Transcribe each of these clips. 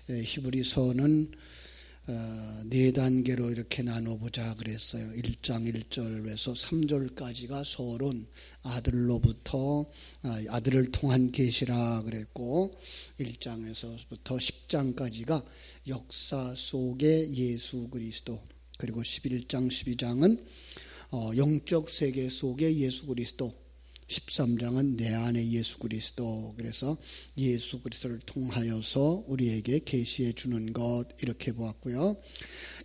히브리서는 네 단계로 이렇게 나눠보자 그랬어요. 1장 1절에서 3절까지가 서론, 아들을 통한 계시라 그랬고, 1장에서부터 10장까지가 역사 속의 예수 그리스도, 그리고 11장 12장은 영적 세계 속의 예수 그리스도, 13장은 내 안에 예수 그리스도. 그래서 예수 그리스도를 통하여서 우리에게 계시해 주는 것, 이렇게 보았고요.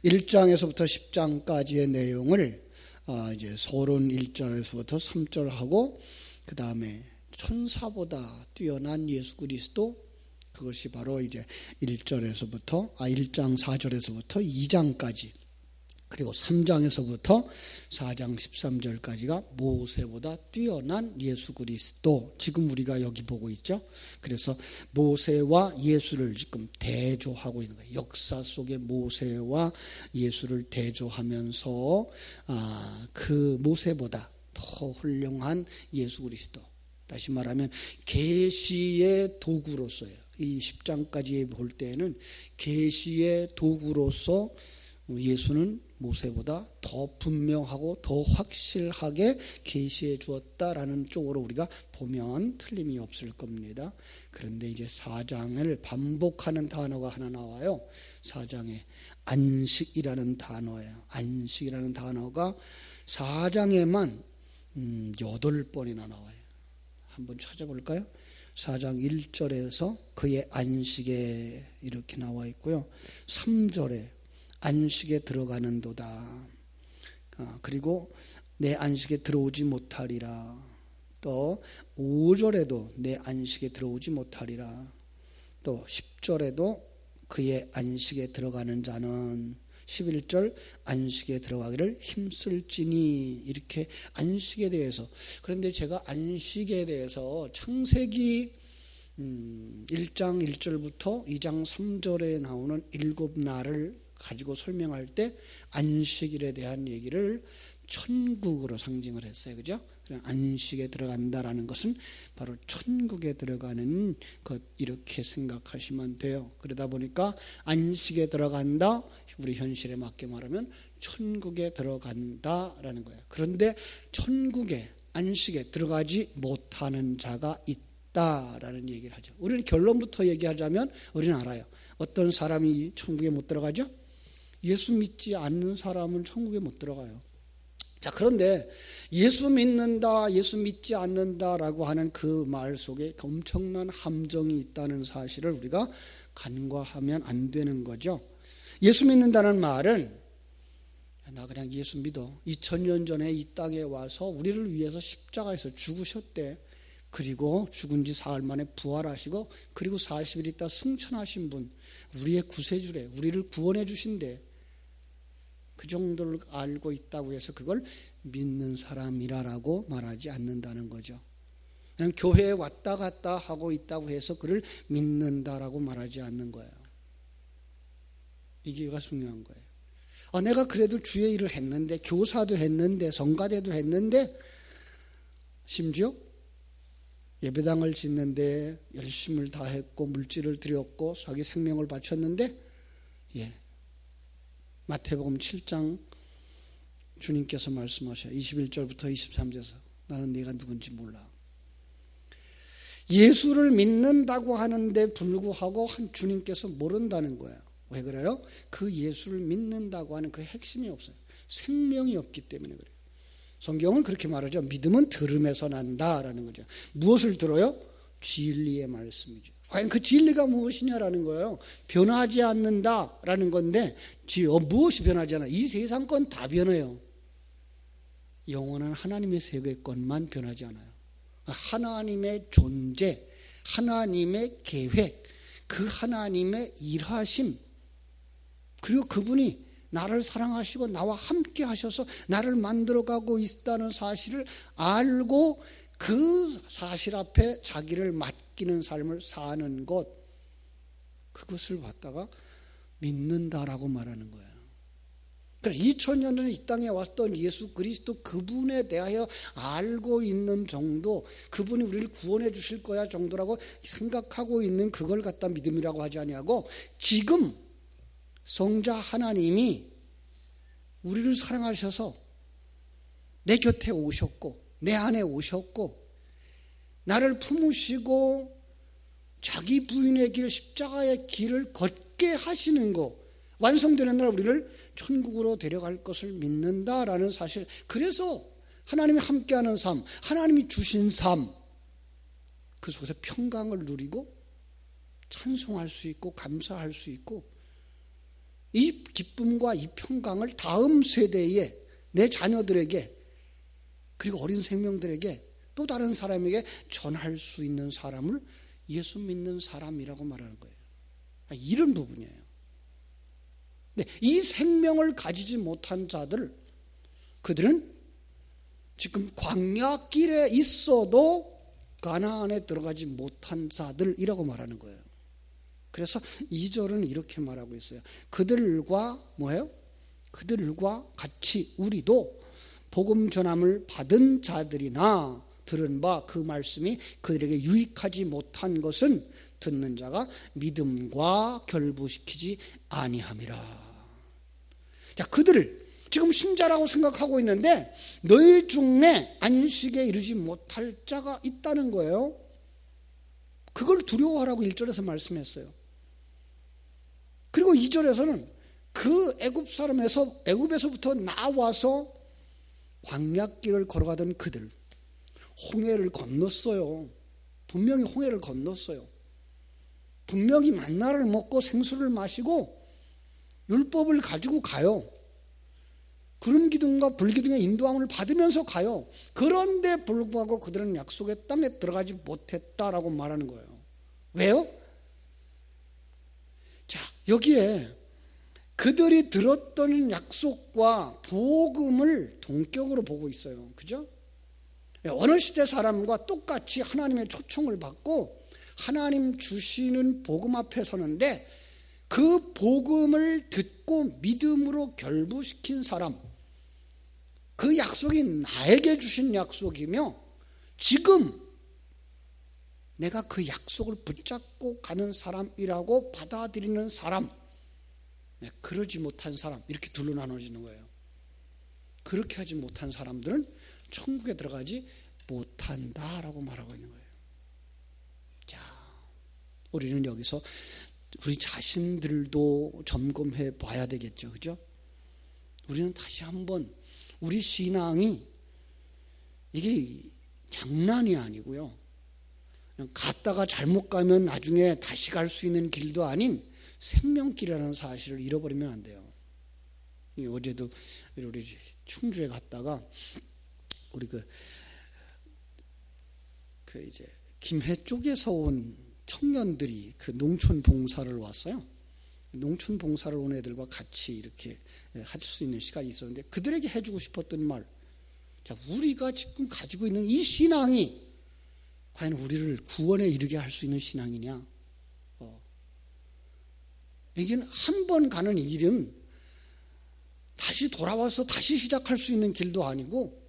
1장에서부터 10장까지의 내용을 이제 서론 1절에서부터 3절하고, 그 다음에 천사보다 뛰어난 예수 그리스도, 그것이 바로 이제 1장 4절에서부터 2장까지, 그리고 3장에서부터 4장 13절까지가 모세보다 뛰어난 예수 그리스도. 지금 우리가 여기 보고 있죠. 그래서 모세와 예수를 지금 대조하고 있는 거예요. 역사 속의 모세와 예수를 대조하면서 그 모세보다 더 훌륭한 예수 그리스도, 다시 말하면 계시의 도구로서요. 이 10장까지 볼 때는 계시의 도구로서 예수는 모세보다 더 분명하고 더 확실하게 계시해 주었다라는 쪽으로 우리가 보면 틀림이 없을 겁니다. 그런데 이제 4장을 반복하는 단어가 하나 나와요. 4장에 안식이라는 단어예요. 안식이라는 단어가 4장에만 8번이나 나와요. 한번 찾아볼까요? 4장 1절에서 그의 안식에 이렇게 나와 있고요. 3절에 안식에 들어가는도다. 그리고 내 안식에 들어오지 못하리라. 또 5절에도 내 안식에 들어오지 못하리라. 또 10절에도 그의 안식에 들어가는 자는, 11절 안식에 들어가기를 힘쓸지니, 이렇게 안식에 대해서. 그런데 제가 안식에 대해서 창세기 1장 1절부터 2장 3절에 나오는 7날을 가지고 설명할 때 안식일에 대한 얘기를 천국으로 상징을 했어요. 그죠? 안식에 들어간다라는 것은 바로 천국에 들어가는 것, 이렇게 생각하시면 돼요. 그러다 보니까 안식에 들어간다, 우리 현실에 맞게 말하면 천국에 들어간다라는 거예요. 그런데 천국에, 안식에 들어가지 못하는 자가 있다라는 얘기를 하죠. 우리는 결론부터 얘기하자면 우리는 알아요. 어떤 사람이 천국에 못 들어가죠? 예수 믿지 않는 사람은 천국에 못 들어가요. 자, 그런데 예수 믿는다, 예수 믿지 않는다라고 하는 그 말 속에 엄청난 함정이 있다는 사실을 우리가 간과하면 안 되는 거죠. 예수 믿는다는 말은 나 그냥 예수 믿어. 2000년 전에 이 땅에 와서 우리를 위해서 십자가에서 죽으셨대. 그리고 죽은 지 사흘 만에 부활하시고, 그리고 40일 있다 승천하신 분, 우리의 구세주래, 우리를 구원해 주신대. 그 정도를 알고 있다고 해서 그걸 믿는 사람이라고 말하지 않는다는 거죠. 그냥 교회에 왔다 갔다 하고 있다고 해서 그를 믿는다라고 말하지 않는 거예요. 이게가 중요한 거예요. 내가 그래도 주의 일을 했는데, 교사도 했는데, 성가대도 했는데, 심지어 예배당을 짓는데 열심을 다했고 물질을 드렸고 자기 생명을 바쳤는데, 마태복음 7장 주님께서 말씀하셔요. 21절부터 23절에서 나는 네가 누군지 몰라. 예수를 믿는다고 하는데 불구하고 주님께서 모른다는 거예요. 왜 그래요? 그 예수를 믿는다고 하는 그 핵심이 없어요. 생명이 없기 때문에 그래요. 성경은 그렇게 말하죠. 믿음은 들음에서 난다라는 거죠. 무엇을 들어요? 진리의 말씀이죠. 과연 그 진리가 무엇이냐라는 거예요. 변하지 않는다라는 건데, 무엇이 변하지 않아? 이 세상 건 다 변해요. 영원한 하나님의 세계권만 변하지 않아요. 하나님의 존재, 하나님의 계획, 그 하나님의 일하심, 그리고 그분이 나를 사랑하시고 나와 함께 하셔서 나를 만들어가고 있다는 사실을 알고 그 사실 앞에 자기를 맡기는 삶을 사는 것, 그것을 갖다가 믿는다라고 말하는 거예요. 그래서 2000년 전에 이 땅에 왔던 예수 그리스도 그분에 대하여 알고 있는 정도, 그분이 우리를 구원해 주실 거야 정도라고 생각하고 있는 그걸 갖다 믿음이라고 하지 아니하고, 지금 성자 하나님이 우리를 사랑하셔서 내 곁에 오셨고 내 안에 오셨고 나를 품으시고 자기 부인의 길, 십자가의 길을 걷게 하시는 거, 완성되는 날 우리를 천국으로 데려갈 것을 믿는다라는 사실. 그래서 하나님이 함께하는 삶, 하나님이 주신 삶, 그 속에서 평강을 누리고 찬송할 수 있고 감사할 수 있고, 이 기쁨과 이 평강을 다음 세대에, 내 자녀들에게, 그리고 어린 생명들에게, 또 다른 사람에게 전할 수 있는 사람을 예수 믿는 사람이라고 말하는 거예요. 이런 부분이에요. 네, 이 생명을 가지지 못한 자들, 그들은 지금 광야길에 있어도 가나안에 들어가지 못한 자들이라고 말하는 거예요. 그래서 2절은 이렇게 말하고 있어요. 그들과 뭐예요? 그들과 같이 우리도 복음 전함을 받은 자들이나 들은 바 그 말씀이 그들에게 유익하지 못한 것은 듣는 자가 믿음과 결부시키지 아니함이라. 자, 그들을 지금 신자라고 생각하고 있는데 너희 중에 안식에 이르지 못할 자가 있다는 거예요. 그걸 두려워하라고 1절에서 말씀했어요. 그리고 2절에서는 그 애굽에서부터 나와서 광야길을 걸어가던 그들, 홍해를 건넜어요. 분명히 홍해를 건넜어요. 분명히 만나를 먹고 생수를 마시고 율법을 가지고 가요. 구름 기둥과 불 기둥의 인도함을 받으면서 가요. 그런데 불구하고 그들은 약속의 땅에 들어가지 못했다라고 말하는 거예요. 왜요? 자, 여기에 그들이 들었던 약속과 복음을 동격으로 보고 있어요. 그죠? 어느 시대 사람과 똑같이 하나님의 초청을 받고 하나님 주시는 복음 앞에 서는데, 그 복음을 듣고 믿음으로 결부시킨 사람, 그 약속이 나에게 주신 약속이며 지금 내가 그 약속을 붙잡고 가는 사람이라고 받아들이는 사람, 그러지 못한 사람, 이렇게 둘로 나눠지는 거예요. 그렇게 하지 못한 사람들은 천국에 들어가지 못한다라고 말하고 있는 거예요. 자, 우리는 여기서 우리 자신들도 점검해 봐야 되겠죠. 그죠? 우리는 다시 한번 우리 신앙이 이게 장난이 아니고요, 그냥 갔다가 잘못 가면 나중에 다시 갈 수 있는 길도 아닌 생명길이라는 사실을 잃어버리면 안 돼요. 어제도 우리 충주에 갔다가 우리 그 이제 김해 쪽에서 온 청년들이 그 농촌 봉사를 왔어요. 농촌 봉사를 온 애들과 같이 이렇게 할 수 있는 시간이 있었는데, 그들에게 해주고 싶었던 말, 자, 우리가 지금 가지고 있는 이 신앙이 과연 우리를 구원에 이르게 할 수 있는 신앙이냐? 이게 한 번 가는 일은 다시 돌아와서 다시 시작할 수 있는 길도 아니고,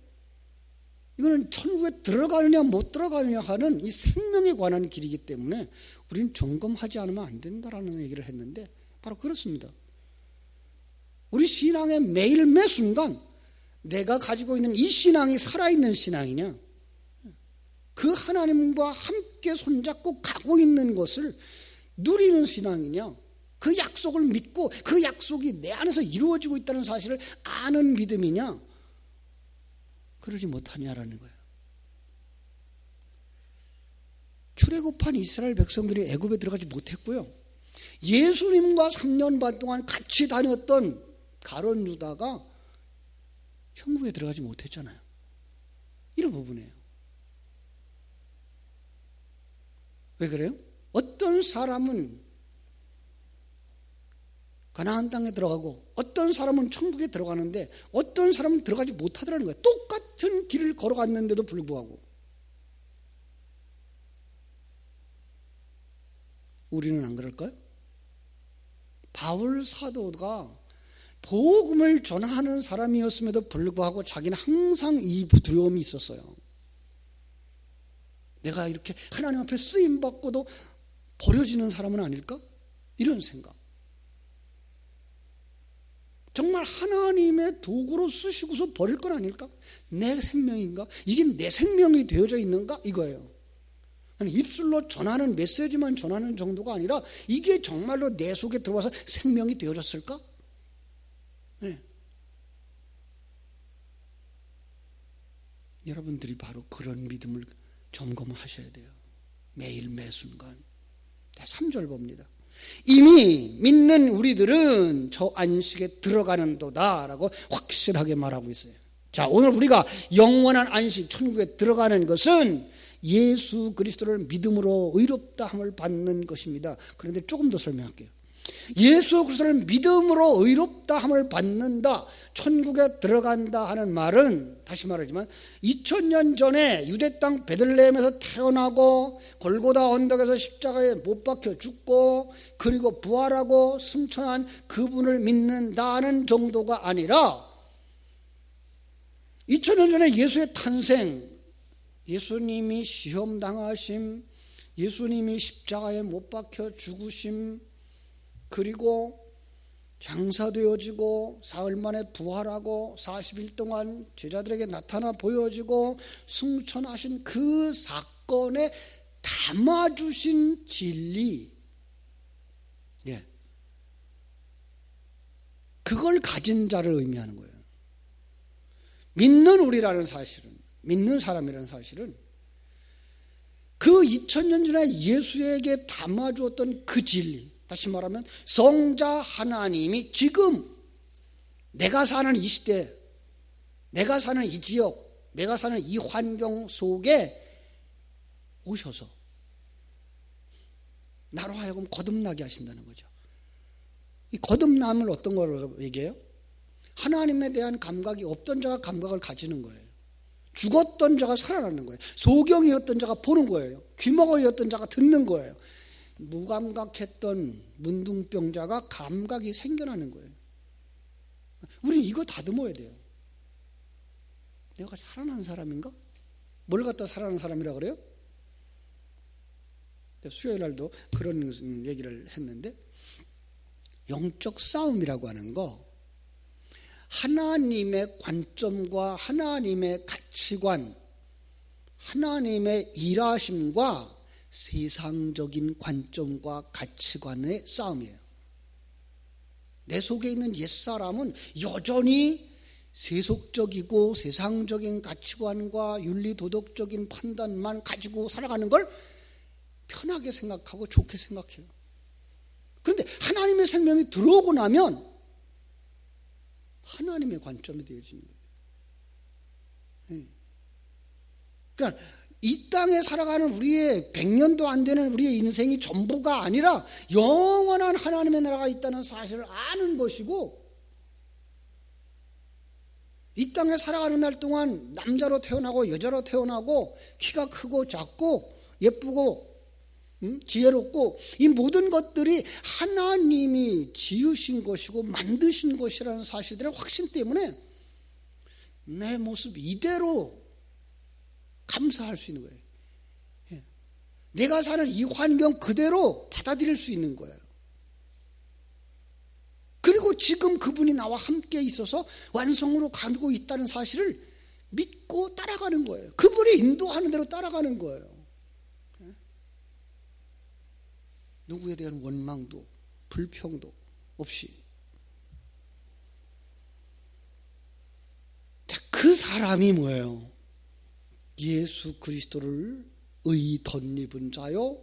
이거는 천국에 들어가느냐 못 들어가느냐 하는 이 생명에 관한 길이기 때문에 우리는 점검하지 않으면 안 된다라는 얘기를 했는데, 바로 그렇습니다. 우리 신앙의 매일 매 순간 내가 가지고 있는 이 신앙이 살아있는 신앙이냐, 그 하나님과 함께 손잡고 가고 있는 것을 누리는 신앙이냐, 그 약속을 믿고 그 약속이 내 안에서 이루어지고 있다는 사실을 아는 믿음이냐, 그러지 못하냐라는 거예요. 출애굽한 이스라엘 백성들이 애굽에 들어가지 못했고요, 예수님과 3년 반 동안 같이 다녔던 가룟 유다가 천국에 들어가지 못했잖아요. 이런 부분이에요. 왜 그래요? 어떤 사람은 가나안 땅에 들어가고 어떤 사람은 천국에 들어가는데 어떤 사람은 들어가지 못하더라는 거예요. 똑같은 길을 걸어갔는데도 불구하고. 우리는 안 그럴까요? 바울 사도가 복음을 전하는 사람이었음에도 불구하고 자기는 항상 이 두려움이 있었어요. 내가 이렇게 하나님 앞에 쓰임받고도 버려지는 사람은 아닐까? 이런 생각. 정말 하나님의 도구로 쓰시고서 버릴 건 아닐까? 내 생명인가? 이게 내 생명이 되어져 있는가? 이거예요. 아니, 입술로 전하는 메시지만 전하는 정도가 아니라 이게 정말로 내 속에 들어와서 생명이 되어졌을까? 네. 여러분들이 바로 그런 믿음을 점검하셔야 돼요. 매일 매순간. 3절 봅니다. 이미 믿는 우리들은 저 안식에 들어가는도다 라고 확실하게 말하고 있어요. 자, 오늘 우리가 영원한 안식 천국에 들어가는 것은 예수 그리스도를 믿음으로 의롭다함을 받는 것입니다. 그런데 조금 더 설명할게요. 예수 그리스도를 믿음으로 의롭다함을 받는다, 천국에 들어간다 하는 말은 다시 말하지만 2000년 전에 유대 땅 베들레헴에서 태어나고 골고다 언덕에서 십자가에 못 박혀 죽고 그리고 부활하고 승천한 그분을 믿는다는 정도가 아니라 2000년 전에 예수의 탄생, 예수님이 시험당하심, 예수님이 십자가에 못 박혀 죽으심, 그리고 장사되어지고 사흘 만에 부활하고 40일 동안 제자들에게 나타나 보여지고 승천하신 그 사건에 담아주신 진리, 그걸 가진 자를 의미하는 거예요. 믿는 우리라는 사실은, 믿는 사람이라는 사실은 그 2000년 전에 예수에게 담아주었던 그 진리, 다시 말하면 성자 하나님이 지금 내가 사는 이 시대, 내가 사는 이 지역, 내가 사는 이 환경 속에 오셔서 나로 하여금 거듭나게 하신다는 거죠. 이 거듭남을 어떤 걸로 얘기해요? 하나님에 대한 감각이 없던 자가 감각을 가지는 거예요. 죽었던 자가 살아나는 거예요. 소경이었던 자가 보는 거예요. 귀머거리였던 자가 듣는 거예요. 무감각했던 문둥병자가 감각이 생겨나는 거예요. 우리 이거 다듬어야 돼요. 내가 살아난 사람인가? 뭘 갖다 살아난 사람이라고 그래요? 수요일 날도 그런 얘기를 했는데, 영적 싸움이라고 하는 거, 하나님의 관점과 하나님의 가치관, 하나님의 일하심과 세상적인 관점과 가치관의 싸움이에요. 내 속에 있는 옛사람은 여전히 세속적이고 세상적인 가치관과 윤리도덕적인 판단만 가지고 살아가는 걸 편하게 생각하고 좋게 생각해요. 그런데 하나님의 생명이 들어오고 나면 하나님의 관점이 되어지는 거예요. 그러니까 이 땅에 살아가는 우리의 100년도 안 되는 우리의 인생이 전부가 아니라 영원한 하나님의 나라가 있다는 사실을 아는 것이고, 이 땅에 살아가는 날 동안 남자로 태어나고 여자로 태어나고 키가 크고 작고 예쁘고 지혜롭고 이 모든 것들이 하나님이 지으신 것이고 만드신 것이라는 사실들의 확신 때문에 내 모습 이대로 감사할 수 있는 거예요. 내가 사는 이 환경 그대로 받아들일 수 있는 거예요. 그리고 지금 그분이 나와 함께 있어서 완성으로 가고 있다는 사실을 믿고 따라가는 거예요. 그분이 인도하는 대로 따라가는 거예요. 누구에 대한 원망도 불평도 없이. 자, 그 사람이 뭐예요? 예수 그리스도를 의 덧입은 자요,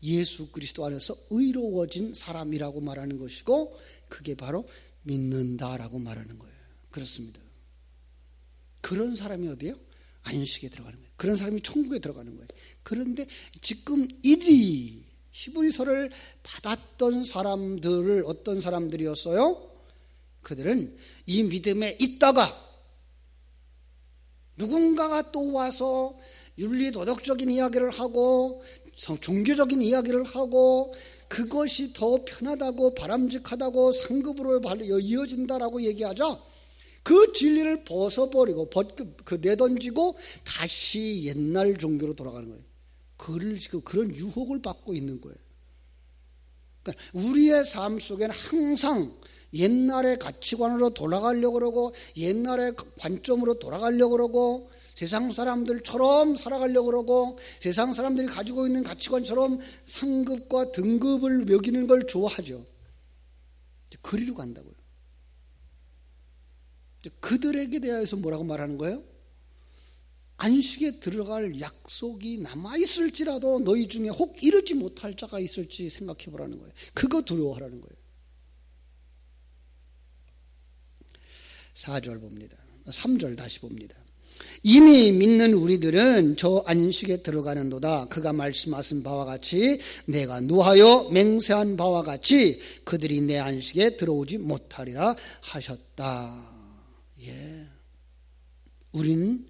예수 그리스도 안에서 의로워진 사람이라고 말하는 것이고, 그게 바로 믿는다라고 말하는 거예요. 그렇습니다. 그런 사람이 어디예요? 안식에 들어가는 거예요. 그런 사람이 천국에 들어가는 거예요. 그런데 지금 이리 히브리서를 받았던 사람들을 어떤 사람들이었어요? 그들은 이 믿음에 있다가 누군가가 또 와서 윤리도덕적인 이야기를 하고 종교적인 이야기를 하고 그것이 더 편하다고 바람직하다고 상급으로 이어진다라고 얘기하자 그 진리를 벗어버리고 내던지고 다시 옛날 종교로 돌아가는 거예요. 그런 유혹을 받고 있는 거예요. 그러니까 우리의 삶 속에는 항상 옛날의 가치관으로 돌아가려고 그러고 옛날의 관점으로 돌아가려고 그러고 세상 사람들처럼 살아가려고 그러고 세상 사람들이 가지고 있는 가치관처럼 상급과 등급을 매기는 걸 좋아하죠. 그리로 간다고요. 그들에게 대해서 뭐라고 말하는 거예요? 안식에 들어갈 약속이 남아있을지라도 너희 중에 혹 이르지 못할 자가 있을지 생각해 보라는 거예요. 그거 두려워하라는 거예요. 4절 봅니다. 3절 다시 봅니다. 이미 믿는 우리들은 저 안식에 들어가는도다. 그가 말씀하신 바와 같이 내가 노하여 맹세한 바와 같이 그들이 내 안식에 들어오지 못하리라 하셨다. 예, 우리는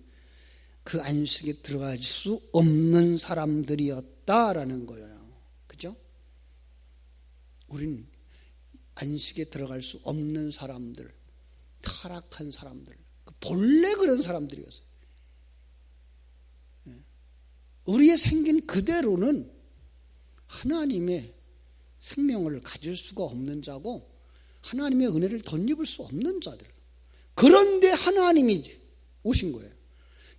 그 안식에 들어갈 수 없는 사람들이었다라는 거예요. 그죠? 우리는 안식에 들어갈 수 없는 사람들, 타락한 사람들, 본래 그런 사람들이었어요. 우리의 생긴 그대로는 하나님의 생명을 가질 수가 없는 자고 하나님의 은혜를 덧입을 수 없는 자들. 그런데 하나님이 오신 거예요.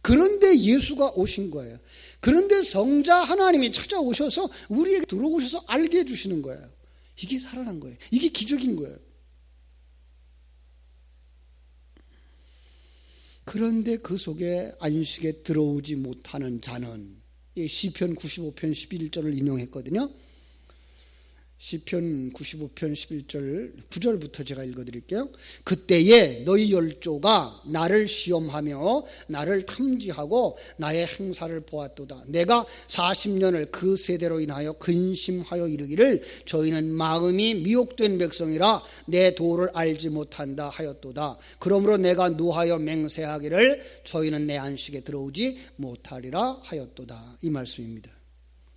그런데 예수가 오신 거예요. 그런데 성자 하나님이 찾아오셔서 우리에게 들어오셔서 알게 해주시는 거예요. 이게 살아난 거예요. 이게 기적인 거예요. 그런데 그 속에 안식에 들어오지 못하는 자는 시편 95편 11절을 인용했거든요. 시편 95편 11절 9절부터 제가 읽어드릴게요. 그때에 너희 열조가 나를 시험하며 나를 탐지하고 나의 행사를 보았도다. 내가 40년을 그 세대로 인하여 근심하여 이르기를 저희는 마음이 미혹된 백성이라 내 도를 알지 못한다 하였도다. 그러므로 내가 노하여 맹세하기를 저희는 내 안식에 들어오지 못하리라 하였도다. 이 말씀입니다.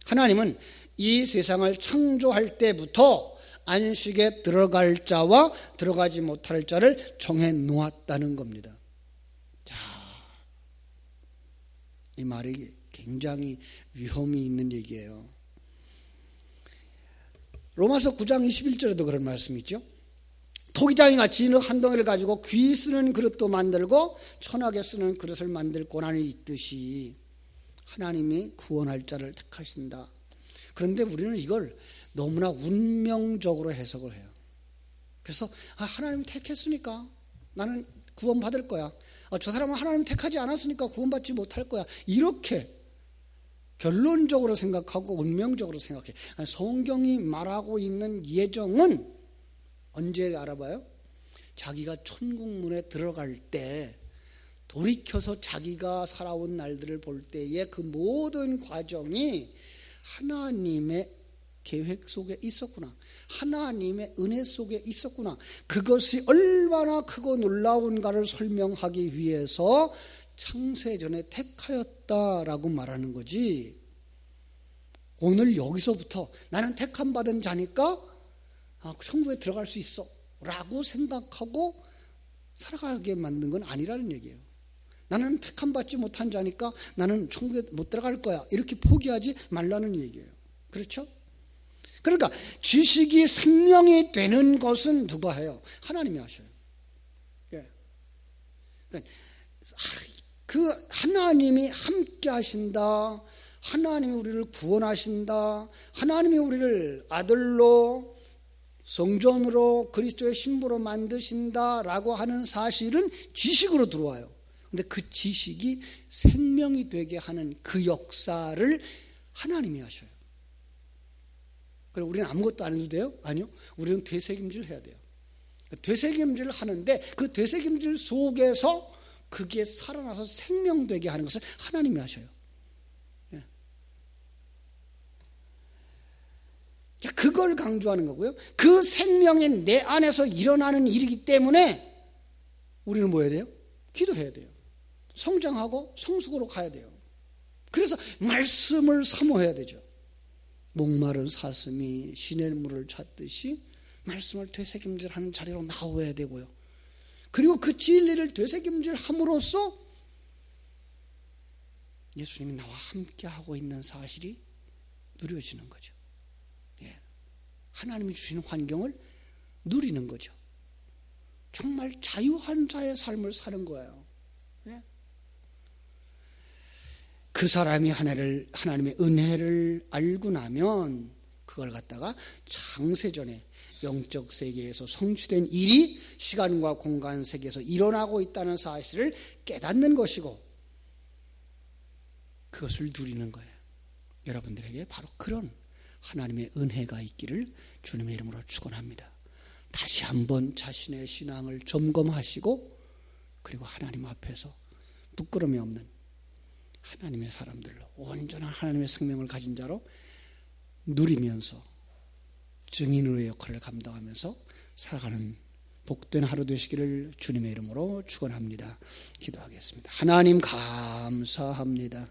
하나님은 이 세상을 창조할 때부터 안식에 들어갈 자와 들어가지 못할 자를 정해 놓았다는 겁니다. 자, 이 말이 굉장히 위험이 있는 얘기예요. 로마서 9장 21절에도 그런 말씀이 있죠. 토기장이가 진흙 한 덩이를 가지고 귀 쓰는 그릇도 만들고 천하게 쓰는 그릇을 만들 고난이 있듯이 하나님이 구원할 자를 택하신다. 그런데 우리는 이걸 너무나 운명적으로 해석을 해요. 그래서 하나님이 택했으니까 나는 구원받을 거야. 저 사람은 하나님 택하지 않았으니까 구원받지 못할 거야. 이렇게 결론적으로 생각하고 운명적으로 생각해. 성경이 말하고 있는 예정은 언제 알아봐요? 자기가 천국문에 들어갈 때 돌이켜서 자기가 살아온 날들을 볼 때의 그 모든 과정이 하나님의 계획 속에 있었구나. 하나님의 은혜 속에 있었구나. 그것이 얼마나 크고 놀라운가를 설명하기 위해서 창세전에 택하였다라고 말하는 거지. 오늘 여기서부터 나는 택함 받은 자니까 천국에 들어갈 수 있어 라고 생각하고 살아가게 만든 건 아니라는 얘기예요. 나는 택함 받지 못한 자니까 나는 천국에 못 들어갈 거야 이렇게 포기하지 말라는 얘기예요. 그렇죠? 그러니까 지식이 생명이 되는 것은 누가 해요? 하나님이 하셔요. 예. 그 하나님이 함께 하신다. 하나님이 우리를 구원하신다. 하나님이 우리를 아들로 성전으로 그리스도의 신부로 만드신다라고 하는 사실은 지식으로 들어와요. 근데 그 지식이 생명이 되게 하는 그 역사를 하나님이 하셔요. 그럼 우리는 아무것도 안 해도 돼요? 아니요. 우리는 되새김질 해야 돼요. 되새김질을 하는데 그 되새김질 속에서 그게 살아나서 생명되게 하는 것을 하나님이 하셔요. 예. 자, 그걸 강조하는 거고요. 그 생명이 내 안에서 일어나는 일이기 때문에 우리는 뭐 해야 돼요? 기도해야 돼요. 성장하고 성숙으로 가야 돼요. 그래서 말씀을 사모해야 되죠. 목마른 사슴이 시냇물을 찾듯이 말씀을 되새김질하는 자리로 나와야 되고요. 그리고 그 진리를 되새김질함으로써 예수님이 나와 함께하고 있는 사실이 누려지는 거죠. 예. 하나님이 주시는 환경을 누리는 거죠. 정말 자유한 자의 삶을 사는 거예요. 예. 그 사람이 하나님의 은혜를 알고 나면 그걸 갖다가 창세전에 영적 세계에서 성취된 일이 시간과 공간 세계에서 일어나고 있다는 사실을 깨닫는 것이고 그것을 누리는 거예요. 여러분들에게 바로 그런 하나님의 은혜가 있기를 주님의 이름으로 축원합니다. 다시 한번 자신의 신앙을 점검하시고 그리고 하나님 앞에서 부끄러움이 없는 하나님의 사람들로 온전한 하나님의 생명을 가진 자로 누리면서 증인으로의 역할을 감당하면서 살아가는 복된 하루 되시기를 주님의 이름으로 축원합니다. 기도하겠습니다. 하나님 감사합니다.